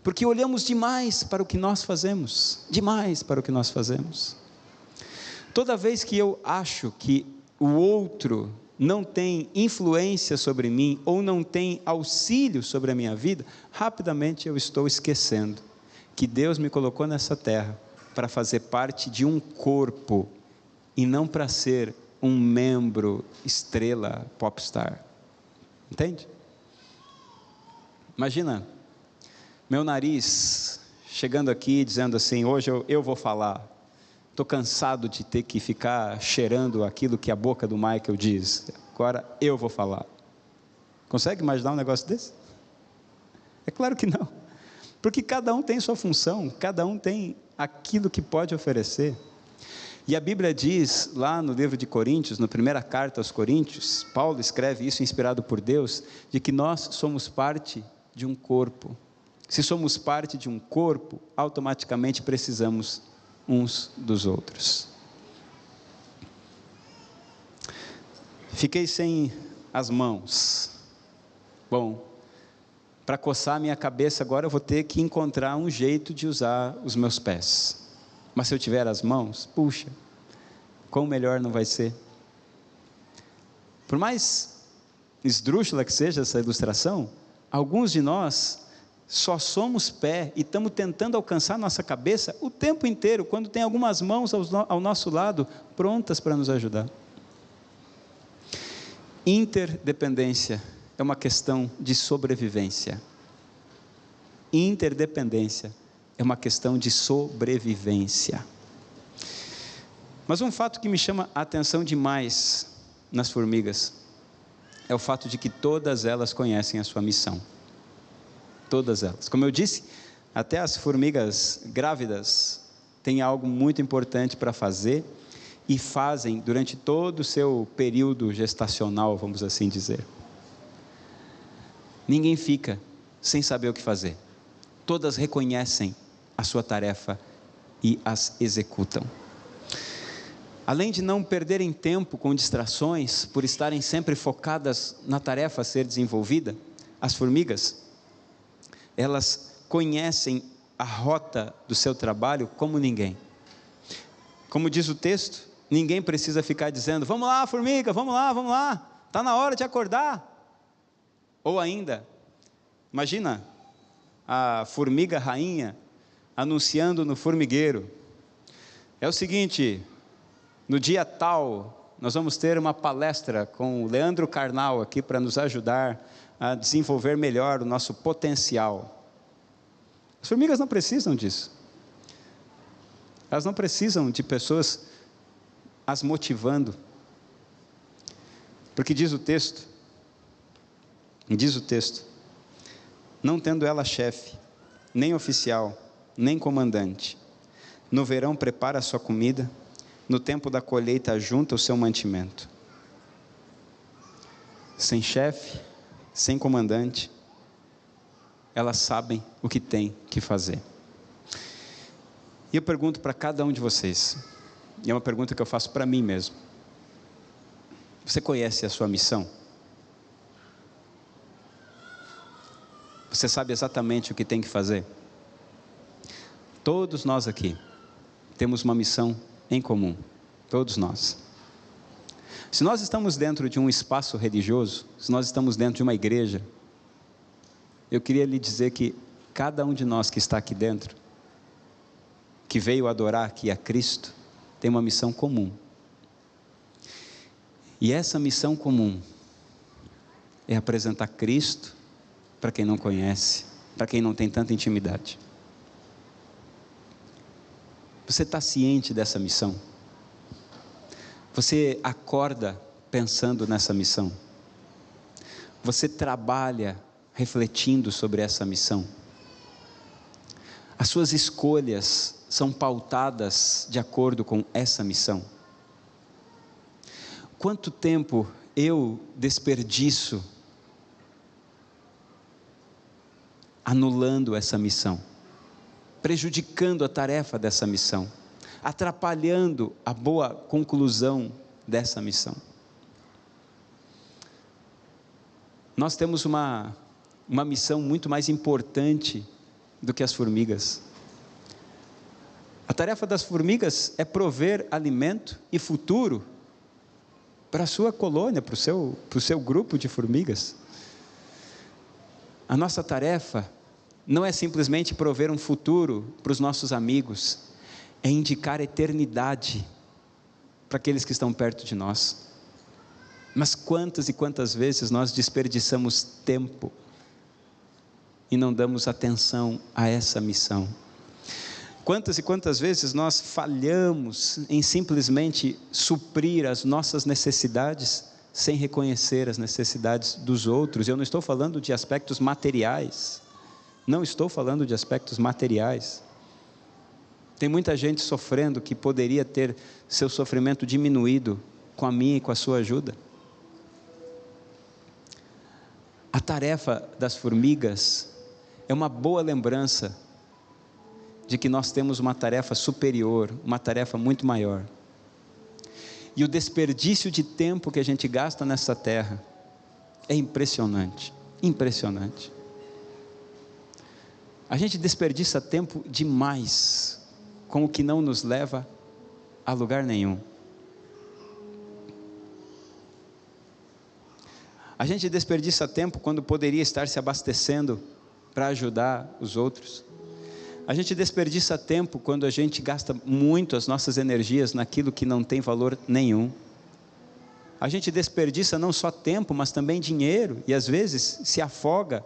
porque olhamos demais para o que nós fazemos, demais para o que nós fazemos. Toda vez que eu acho que o outro não tem influência sobre mim, ou não tem auxílio sobre a minha vida, rapidamente eu estou esquecendo que Deus me colocou nessa terra para fazer parte de um corpo, e não para ser um membro, estrela, popstar. Entende? Imagina, meu nariz chegando aqui dizendo assim, hoje eu vou falar, estou cansado de ter que ficar cheirando aquilo que a boca do Michael diz, agora eu vou falar. Consegue imaginar um negócio desse? É claro que não, porque cada um tem sua função, cada um tem aquilo que pode oferecer. E a Bíblia diz, lá no livro de Coríntios, na primeira carta aos Coríntios, Paulo escreve isso inspirado por Deus, de que nós somos parte de um corpo. Se somos parte de um corpo, automaticamente precisamos uns dos outros. Fiquei sem as mãos. Bom, para coçar minha cabeça agora eu vou ter que encontrar um jeito de usar os meus pés. Mas se eu tiver as mãos, puxa, quão melhor não vai ser? Por mais esdrúxula que seja essa ilustração, alguns de nós só somos pé e estamos tentando alcançar nossa cabeça o tempo inteiro, quando tem algumas mãos ao nosso lado, prontas para nos ajudar. Interdependência é uma questão de sobrevivência. Interdependência é uma questão de sobrevivência. Mas um fato que me chama a atenção demais nas formigas é o fato de que todas elas conhecem a sua missão. Todas elas. Como eu disse, até as formigas grávidas têm algo muito importante para fazer e fazem durante todo o seu período gestacional, vamos assim dizer. Ninguém fica sem saber o que fazer. Todas reconhecem a sua tarefa e as executam. Além de não perderem tempo com distrações, por estarem sempre focadas na tarefa a ser desenvolvida, as formigas, elas conhecem a rota do seu trabalho como ninguém. Como diz o texto, ninguém precisa ficar dizendo, vamos lá formiga, vamos lá, está na hora de acordar. Ou ainda, imagina a formiga rainha anunciando no formigueiro, é o seguinte, no dia tal, nós vamos ter uma palestra com o Leandro Carnal aqui para nos ajudar a desenvolver melhor o nosso potencial. As formigas não precisam disso. Elas não precisam de pessoas as motivando. Porque diz o texto, não tendo ela chefe, nem oficial, nem comandante, no verão prepara a sua comida, no tempo da colheita ajunta o seu mantimento. Sem chefe, sem comandante, elas sabem o que tem que fazer. E eu pergunto para cada um de vocês, e é uma pergunta que eu faço para mim mesmo: você conhece a sua missão? Você sabe exatamente o que tem que fazer? Todos nós aqui temos uma missão em comum, todos nós. Se nós estamos dentro de um espaço religioso, se nós estamos dentro de uma igreja, eu queria lhe dizer que cada um de nós que está aqui dentro, que veio adorar aqui a Cristo, tem uma missão comum. E essa missão comum é apresentar Cristo para quem não conhece, para quem não tem tanta intimidade. Você está ciente dessa missão? Você acorda pensando nessa missão? Você trabalha refletindo sobre essa missão? As suas escolhas são pautadas de acordo com essa missão? Quanto tempo eu desperdiço anulando essa missão, prejudicando a tarefa dessa missão, atrapalhando a boa conclusão dessa missão? Nós temos uma missão muito mais importante do que as formigas. A tarefa das formigas é prover alimento e futuro para a sua colônia, para o seu grupo de formigas. A nossa tarefa não é simplesmente prover um futuro para os nossos amigos, é indicar a eternidade para aqueles que estão perto de nós. Mas quantas e quantas vezes nós desperdiçamos tempo e não damos atenção a essa missão? Quantas e quantas vezes nós falhamos em simplesmente suprir as nossas necessidades sem reconhecer as necessidades dos outros? Eu não estou falando de aspectos materiais, não estou falando de aspectos materiais. Tem muita gente sofrendo que poderia ter seu sofrimento diminuído com a minha e com a sua ajuda. A tarefa das formigas é uma boa lembrança de que nós temos uma tarefa superior, uma tarefa muito maior. E o desperdício de tempo que a gente gasta nessa terra é impressionante, impressionante. A gente desperdiça tempo demais com o que não nos leva a lugar nenhum. A gente desperdiça tempo quando poderia estar se abastecendo para ajudar os outros. A gente desperdiça tempo quando a gente gasta muito as nossas energias naquilo que não tem valor nenhum. A gente desperdiça não só tempo, mas também dinheiro, e às vezes se afoga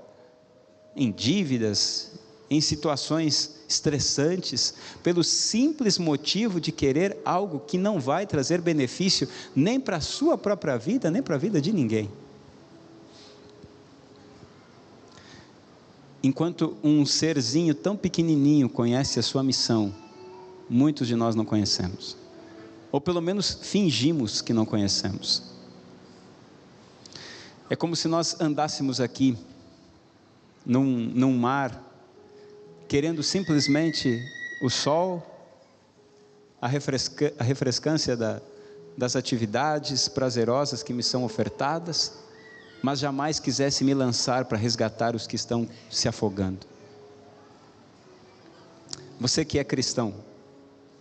em dívidas, em situações estressantes, pelo simples motivo de querer algo que não vai trazer benefício nem para a sua própria vida, nem para a vida de ninguém. Enquanto um serzinho tão pequenininho conhece a sua missão, muitos de nós não conhecemos, ou pelo menos fingimos que não conhecemos. É como se nós andássemos aqui num mar, querendo simplesmente o sol, a refrescância das atividades prazerosas que me são ofertadas, mas jamais quisesse me lançar para resgatar os que estão se afogando. Você que é cristão,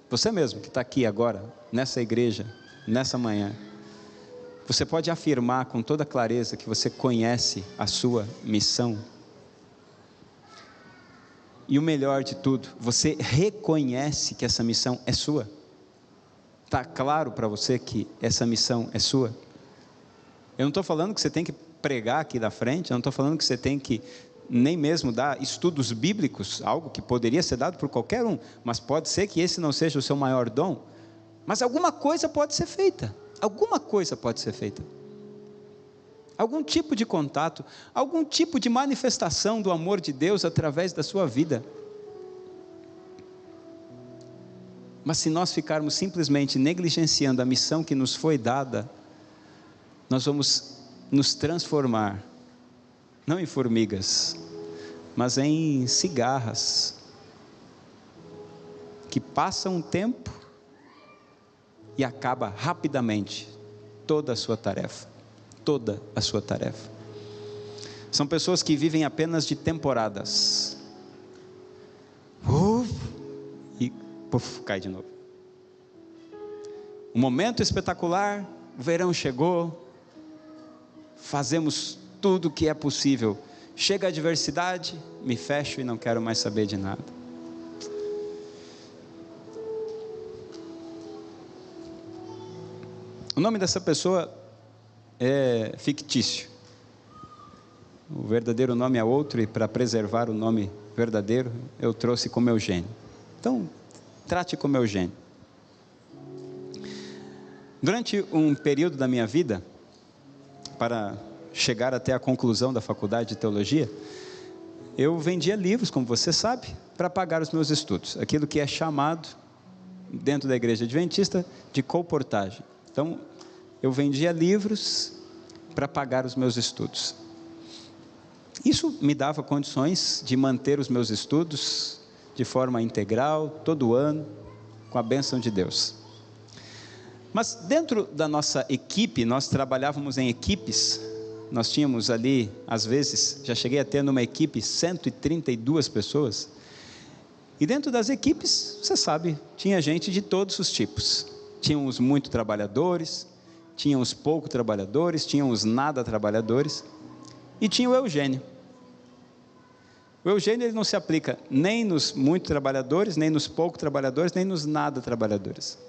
você mesmo que está aqui agora, nessa igreja, nessa manhã, você pode afirmar com toda clareza que você conhece a sua missão? E o melhor de tudo, você reconhece que essa missão é sua? Está claro para você que essa missão é sua? Eu não estou falando que você tem que pregar aqui da frente, eu não estou falando que você tem que nem mesmo dar estudos bíblicos, algo que poderia ser dado por qualquer um, mas pode ser que esse não seja o seu maior dom, mas alguma coisa pode ser feita, alguma coisa pode ser feita, algum tipo de contato, algum tipo de manifestação do amor de Deus através da sua vida. Mas se nós ficarmos simplesmente negligenciando a missão que nos foi dada, nós vamos nos transformar, não em formigas, mas em cigarras, que passa um tempo e acaba rapidamente toda a sua tarefa. Toda a sua tarefa. São pessoas que vivem apenas de temporadas. E cai de novo. Um momento espetacular, o verão chegou, fazemos tudo o que é possível. Chega a adversidade, me fecho e não quero mais saber de nada. O nome dessa pessoa é fictício. O verdadeiro nome é outro, e para preservar o nome verdadeiro, eu trouxe como Eugênio. Então, trate como Eugênio. Durante um período da minha vida, para chegar até a conclusão da faculdade de teologia, eu vendia livros, como você sabe, para pagar os meus estudos. Aquilo que é chamado, dentro da igreja adventista, de colportagem. Então, eu vendia livros para pagar os meus estudos. Isso me dava condições de manter os meus estudos de forma integral, todo ano, com a bênção de Deus. Mas dentro da nossa equipe, nós trabalhávamos em equipes, nós tínhamos ali, às vezes, já cheguei a ter numa equipe 132 pessoas, e dentro das equipes, você sabe, tinha gente de todos os tipos. Tinham os muito trabalhadores, tinham os pouco trabalhadores, tinham os nada trabalhadores, e tinha o Eugênio. O Eugênio, ele não se aplica nem nos muito trabalhadores, nem nos pouco trabalhadores, nem nos nada trabalhadores.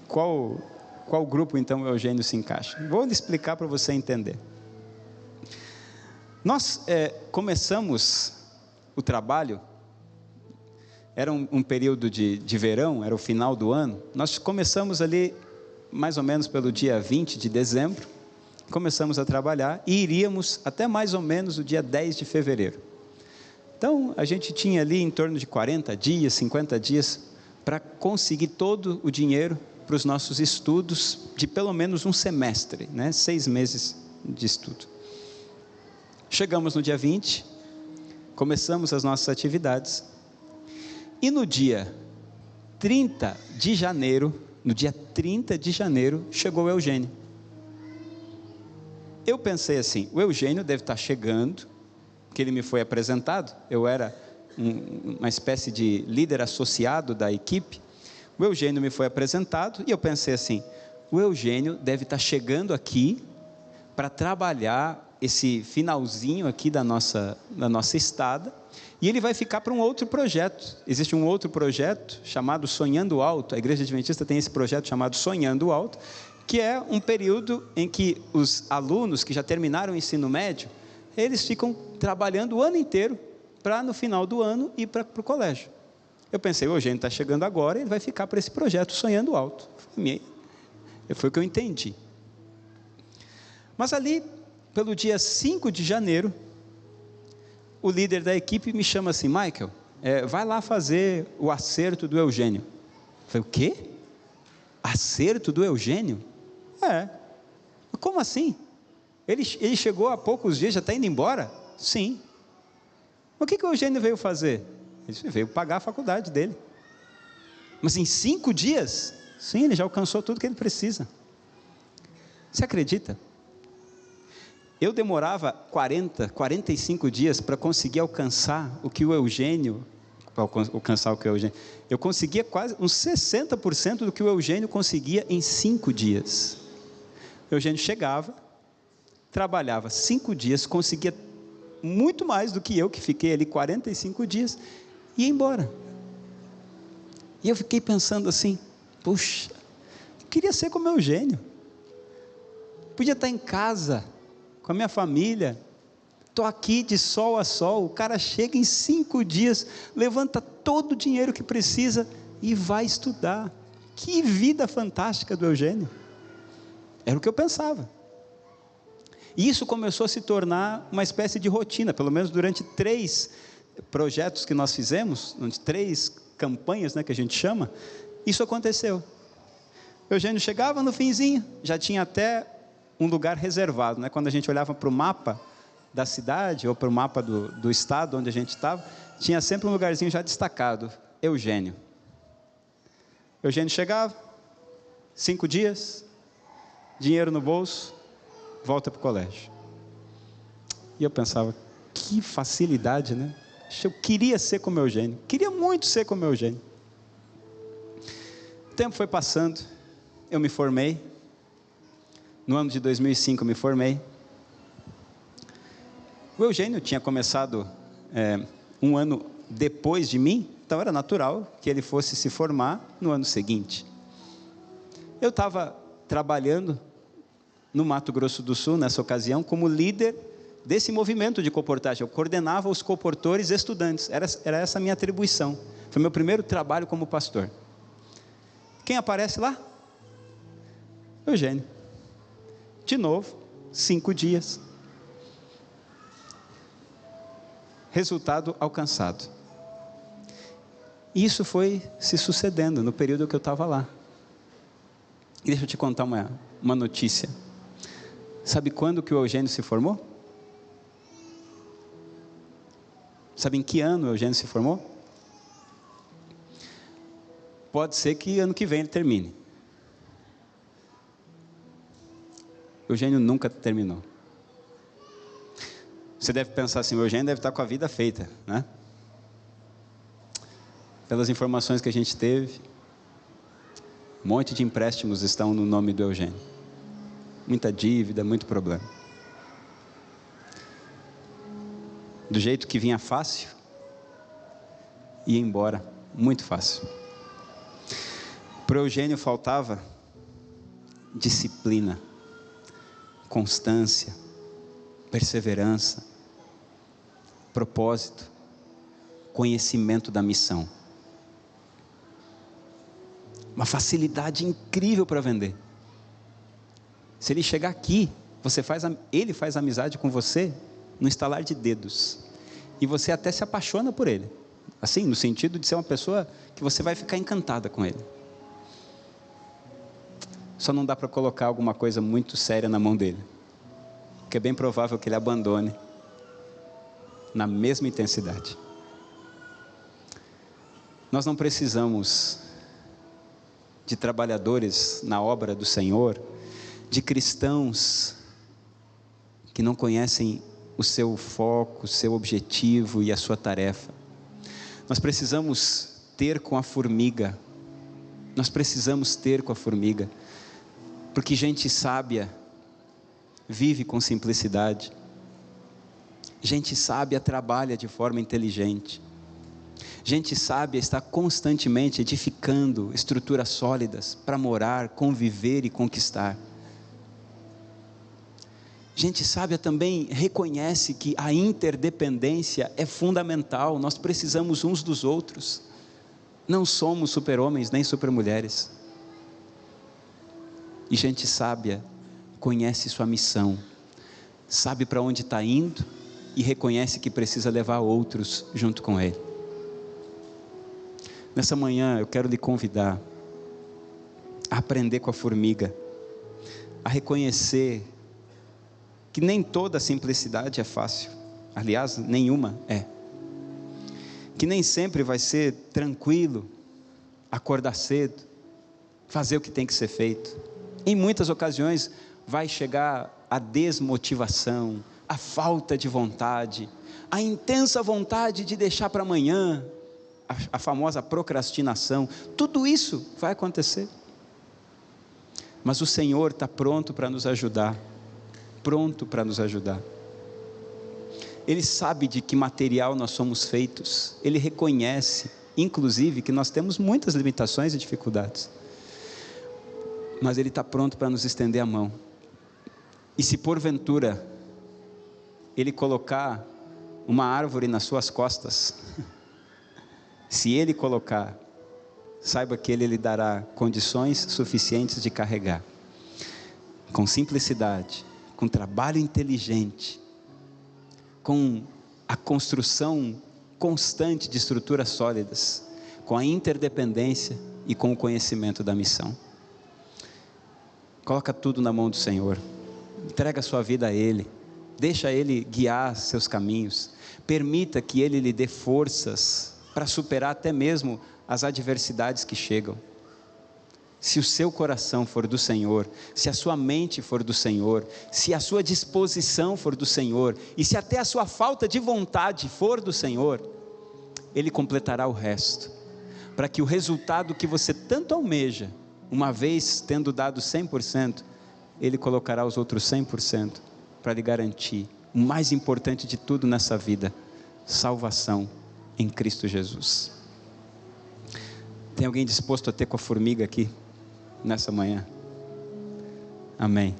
Qual grupo então o Eugênio se encaixa? Vou lhe explicar para você entender. Nós começamos o trabalho, era um período de verão, era o final do ano, nós começamos ali mais ou menos pelo dia 20 de dezembro, começamos a trabalhar e iríamos até mais ou menos o dia 10 de fevereiro. Então, a gente tinha ali em torno de 40 dias, 50 dias, para conseguir todo o dinheiro para os nossos estudos de pelo menos um semestre, 6 meses de estudo. Chegamos no dia 20, começamos as nossas atividades, e no dia 30 de janeiro, chegou o Eugênio. Eu pensei assim, o Eugênio deve estar chegando, que ele me foi apresentado, eu era uma espécie de líder associado da equipe, o Eugênio me foi apresentado, e eu pensei assim, o Eugênio deve estar chegando aqui, para trabalhar esse finalzinho aqui da nossa estada, e ele vai ficar para um outro projeto. Existe um outro projeto, chamado Sonhando Alto, a igreja adventista tem esse projeto chamado Sonhando Alto, que é um período em que os alunos que já terminaram o ensino médio, eles ficam trabalhando o ano inteiro, para no final do ano ir para o colégio. Eu pensei, o Eugênio está chegando agora, ele vai ficar para esse projeto Sonhando Alto. Foi o que eu entendi. Mas ali, pelo dia 5 de janeiro, o líder da equipe me chama assim, Michael, vai lá fazer o acerto do Eugênio. Eu falei, o quê? Acerto do Eugênio? Como assim? Ele chegou há poucos dias, já está indo embora? Sim. O que o Eugênio veio fazer? Ele veio pagar a faculdade dele. Mas em 5 dias? Sim, ele já alcançou tudo que ele precisa. Você acredita? Eu demorava 45 dias para conseguir alcançar o que o Eugênio, eu conseguia quase uns 60% do que o Eugênio conseguia em 5 dias. O Eugênio chegava, trabalhava 5 dias, conseguia muito mais do que eu, que fiquei ali 45 dias, e ia embora. E eu fiquei pensando assim, puxa, eu queria ser como o Eugênio, podia estar em casa, com a minha família, estou aqui de sol a sol, o cara chega em 5 dias, levanta todo o dinheiro que precisa, e vai estudar. Que vida fantástica do Eugênio. Era o que eu pensava. E isso começou a se tornar uma espécie de rotina, pelo menos durante 3 projetos que nós fizemos, 3 campanhas, que a gente chama, isso aconteceu. O Eugênio chegava no finzinho, já tinha até um lugar reservado, quando a gente olhava para o mapa da cidade, ou para o mapa do estado onde a gente estava, tinha sempre um lugarzinho já destacado, Eugênio. Eugênio chegava, 5 dias, dinheiro no bolso, volta para o colégio. E eu pensava, que facilidade, né? Eu queria ser como Eugênio, queria muito ser como Eugênio. O tempo foi passando, eu me formei, no ano de 2005 eu me formei. O Eugênio tinha começado um ano depois de mim, então era natural que ele fosse se formar no ano seguinte. Eu estava trabalhando no Mato Grosso do Sul, nessa ocasião, como líder desse movimento de colportagem. Eu coordenava os colportores estudantes, era essa a minha atribuição. Foi meu primeiro trabalho como pastor. Quem aparece lá? Eugênio. De novo, 5 dias. Resultado alcançado. Isso foi se sucedendo no período que eu estava lá. E deixa eu te contar uma notícia. Sabe quando que o Eugênio se formou? Sabe em que ano o Eugênio se formou? Pode ser que ano que vem ele termine. Eugênio nunca terminou. Você deve pensar assim, o Eugênio deve estar com a vida feita, né? Pelas informações que a gente teve, um monte de empréstimos estão no nome do Eugênio. Muita dívida, muito problema. Do jeito que vinha fácil, ia embora muito fácil. Para o Eugênio faltava disciplina, constância, perseverança, propósito, conhecimento da missão. Uma facilidade incrível para vender. Se ele chegar aqui, ele faz amizade com você no estalar de dedos. E você até se apaixona por ele. Assim, no sentido de ser uma pessoa que você vai ficar encantada com ele. Só não dá para colocar alguma coisa muito séria na mão dele. Porque é bem provável que ele abandone na mesma intensidade. Nós não precisamos de trabalhadores na obra do Senhor, de cristãos que não conhecem o seu foco, o seu objetivo e a sua tarefa. Nós precisamos ter com a formiga. Nós precisamos ter com a formiga. Porque gente sábia vive com simplicidade. Gente sábia trabalha de forma inteligente. Gente sábia está constantemente edificando estruturas sólidas para morar, conviver e conquistar. Gente sábia também reconhece que a interdependência é fundamental. Nós precisamos uns dos outros. Não somos super-homens nem super-mulheres. E gente sábia conhece sua missão, sabe para onde está indo e reconhece que precisa levar outros junto com ele. Nessa manhã eu quero lhe convidar a aprender com a formiga, a reconhecer que nem toda simplicidade é fácil, aliás, nenhuma é. Que nem sempre vai ser tranquilo acordar cedo, fazer o que tem que ser feito. Em muitas ocasiões vai chegar a desmotivação, a falta de vontade, a intensa vontade de deixar para amanhã, a famosa procrastinação. Tudo isso vai acontecer. Mas o Senhor está pronto para nos ajudar. Pronto para nos ajudar. Ele sabe de que material nós somos feitos. Ele reconhece, inclusive, que nós temos muitas limitações e dificuldades. Mas Ele está pronto para nos estender a mão. E se porventura Ele colocar uma árvore nas suas costas, se Ele colocar, saiba que Ele lhe dará condições suficientes de carregar. Com simplicidade, com trabalho inteligente, com a construção constante de estruturas sólidas, com a interdependência e com o conhecimento da missão. Coloca tudo na mão do Senhor, entrega a sua vida a Ele, deixa Ele guiar seus caminhos, Permita que Ele lhe dê forças para superar até mesmo as adversidades que chegam. Se o seu coração for do Senhor, se a sua mente for do Senhor, se a sua disposição for do Senhor, e se até a sua falta de vontade for do Senhor, Ele completará o resto, para que o resultado que você tanto almeja, uma vez tendo dado 100%, Ele colocará os outros 100%, para lhe garantir o mais importante de tudo nessa vida: salvação em Cristo Jesus. Tem alguém disposto a ter com a formiga aqui nessa manhã? Amém.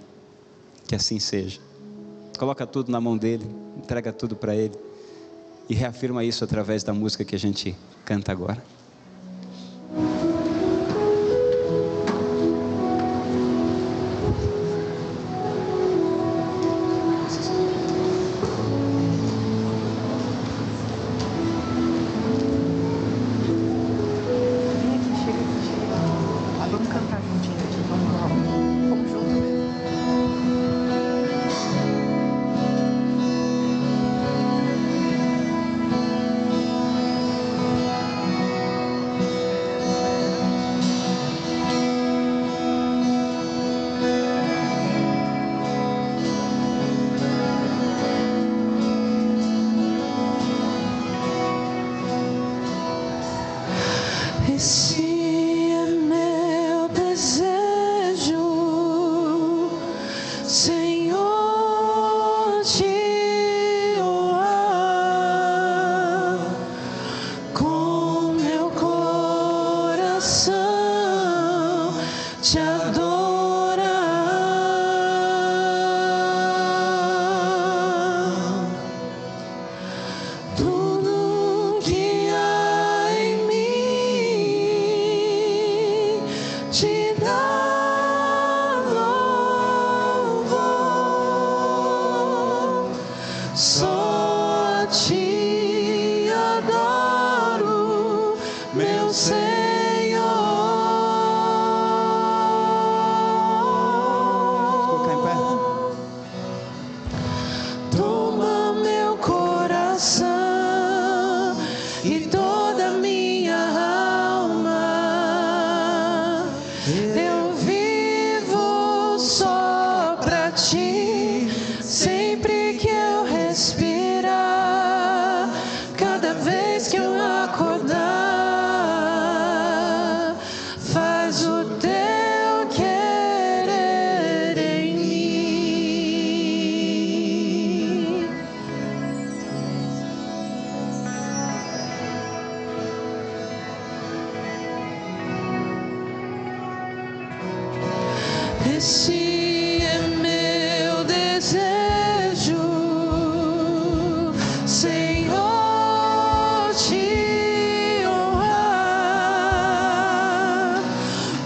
Que assim seja. Coloca tudo na mão dele, entrega tudo para ele, e reafirma isso através da música que a gente canta agora. Esse é meu desejo, Senhor, te honrar com meu coração, te adorar. Tudo que há em mim te dá louvor, só te adoro, meu Senhor. Colocar em pé. Toma meu coração e toda minha alma. Eu vivo só pra ti, sempre que eu respirar, cada vez que eu acordar, faz o teu querer em mim. Esse é meu desejo, Senhor, te honrar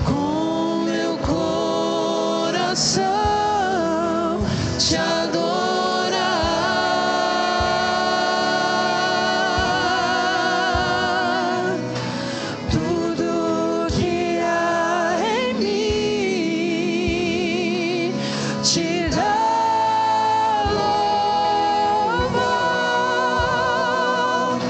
com meu coração, te adorar. Tudo que há em mim te dá louvor,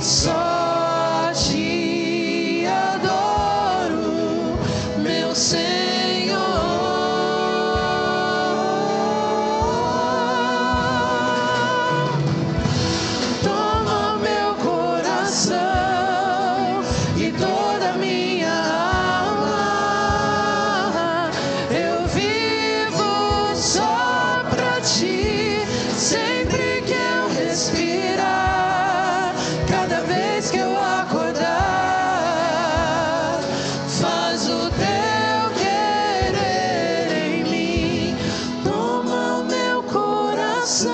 só te adoro, meu Senhor. Toma meu coração e toda minha alma. Eu vivo só pra ti, sempre que eu respirar, cada vez que eu acordar, faz o teu querer em mim. Toma o meu coração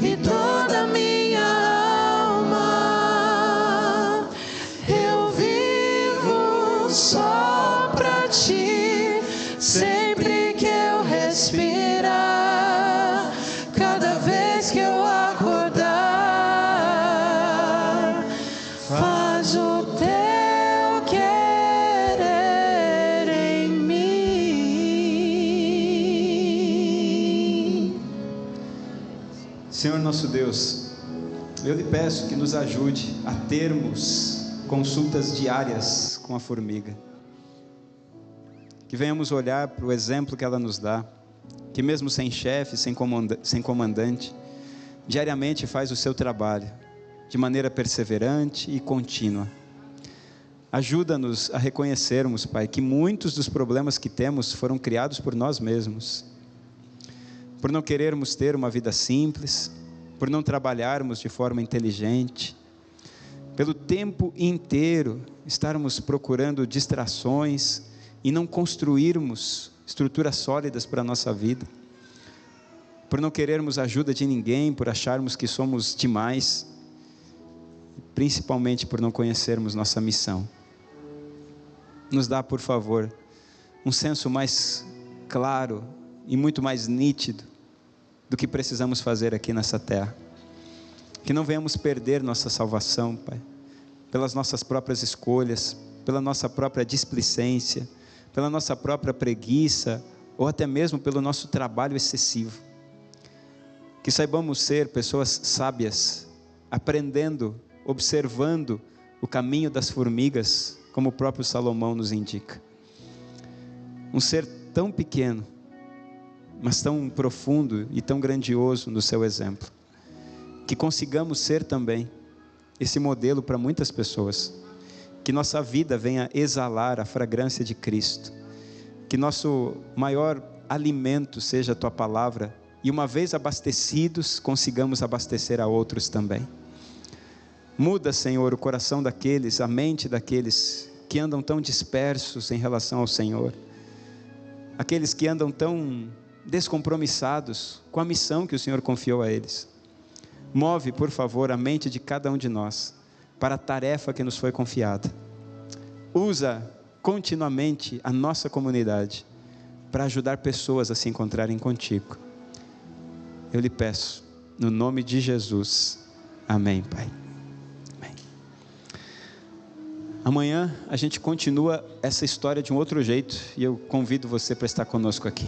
e toda minha alma. Eu vivo só pra ti, sempre que eu respirar, cada vez que eu acordar, faz o teu querer em mim. Senhor nosso Deus, Eu lhe peço que nos ajude a termos consultas diárias com a formiga. Que venhamos olhar para o exemplo que ela nos dá, que mesmo sem chefe, sem comandante, diariamente faz o seu trabalho, de maneira perseverante e contínua. Ajuda-nos a reconhecermos, Pai, que muitos dos problemas que temos foram criados por nós mesmos. Por não querermos ter uma vida simples, por não trabalharmos de forma inteligente, pelo tempo inteiro estarmos procurando distrações e não construirmos estruturas sólidas para a nossa vida, por não querermos ajuda de ninguém, por acharmos que somos demais, principalmente por não conhecermos nossa missão. Nos dá, por favor, um senso mais claro e muito mais nítido do que precisamos fazer aqui nessa terra. Que não venhamos perder nossa salvação, Pai, pelas nossas próprias escolhas, pela nossa própria displicência, pela nossa própria preguiça, ou até mesmo pelo nosso trabalho excessivo. Que saibamos ser pessoas sábias, aprendendo, observando o caminho das formigas, como o próprio Salomão nos indica. Um ser tão pequeno, mas tão profundo e tão grandioso no seu exemplo. Que consigamos ser também esse modelo para muitas pessoas. Que nossa vida venha exalar a fragrância de Cristo. Que nosso maior alimento seja a Tua palavra. E uma vez abastecidos, consigamos abastecer a outros também. Muda, Senhor, o coração daqueles, a mente daqueles que andam tão dispersos em relação ao Senhor. Aqueles que andam tão descompromissados com a missão que o Senhor confiou a eles. Move, por favor, a mente de cada um de nós para a tarefa que nos foi confiada. Usa continuamente a nossa comunidade para ajudar pessoas a se encontrarem contigo. Eu lhe peço, no nome de Jesus. Amém, Pai. Amém. Amanhã a gente continua essa história de um outro jeito e eu convido você para estar conosco aqui.